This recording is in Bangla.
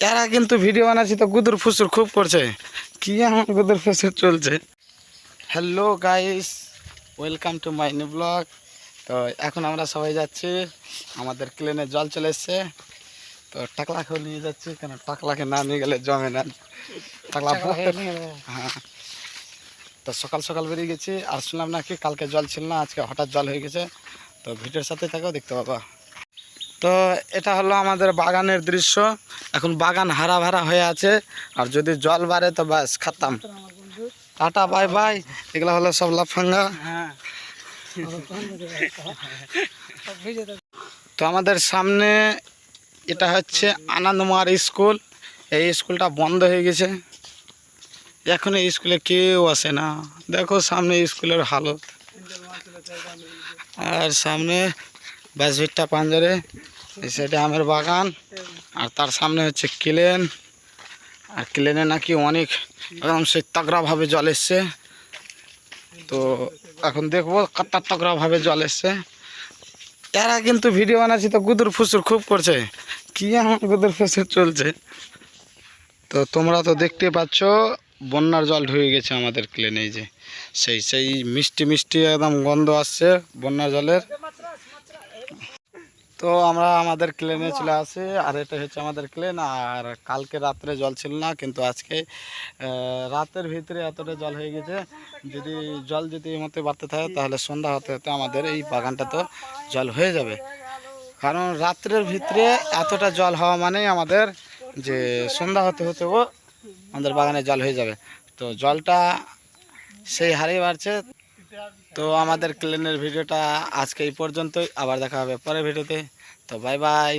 এরা কিন্তু ভিডিও বানাচ্ছি তো গুদুর ফুসুর খুব করছে। কি আমার গুদুর ফুসুর চলছে। Hello guys, welcome to my new blog. তো এখন আমরা সবাই যাচ্ছি, আমাদের ক্লেনে জল চলে এসছে। তো টাকলাকেও নিয়ে যাচ্ছি, কেন টাকলাকে না নিয়ে গেলে জমে না। টাকলা হ্যাঁ। তো সকাল সকাল বেরিয়ে গেছি, আর শুনলাম নাকি কালকে জল ছিল না, আজকে হঠাৎ জল হয়ে গেছে। তো ভিডিওর সাথে থাকেও দেখতে পাবা। তো এটা হলো আমাদের বাগানের দৃশ্য। এখন বাগান হারা ভরা হয়ে আছে, আর যদি জল বাড়ে তো বাস খাতাম। Tata bye bye. এগুলো হলো সব লাফাঙ্গা। তো আমাদের সামনে এটা হচ্ছে আনন্দমার স্কুল। এই স্কুলটা বন্ধ হয়ে গেছে, এখন এই স্কুলে কেউ আসে না। দেখো সামনে স্কুলের হালত, আর সামনে বাসভিট্টা পাঞ্জরে, এই সাইডে আমের বাগান, আর তার সামনে হচ্ছে ক্লেন। আর ক্লেনে নাকি অনেক একদম সেই তাগড়াভাবে জল এসছে। তো এখন দেখবো কত তাগড়াভাবে জল এসছে। এরা কিন্তু ভিডিও বানাচ্ছি তো গুদুর ফুসুর খুব করছে। কি আমার গুদুর ফুসুর চলছে। তো তোমরা তো দেখতে পাচ্ছ বন্যার জল ঢুকে গেছে আমাদের ক্লেনে। এই যে সেই মিষ্টি মিষ্টি একদম গন্ধ আসছে বন্যার জলের। তো আমরা আমাদের ক্লেনে চলে আসি, আর এটা হচ্ছে আমাদের ক্লেন। আর কালকে রাত্রে জল ছিল না, কিন্তু আজকে রাতের ভিতরে এতটা জল হয়ে গেছে। যদি এই মতো বাড়তে থাকে তাহলে সন্ধ্যা হতে হতে আমাদের এই বাগানটা তো জল হয়ে যাবে। কারণ রাত্রের ভিতরে এতটা জল হওয়া মানেই আমাদের যে সন্ধ্যা হতে হতেও আমাদের বাগানে জল হয়ে যাবে। তো জলটা সেই হারেই বাড়ছে। তো আমাদের ক্লেনের ভিডিওটা আজকে এই পর্যন্তই, আবার দেখা হবে পরের ভিডিওতে। তো বাই বাই।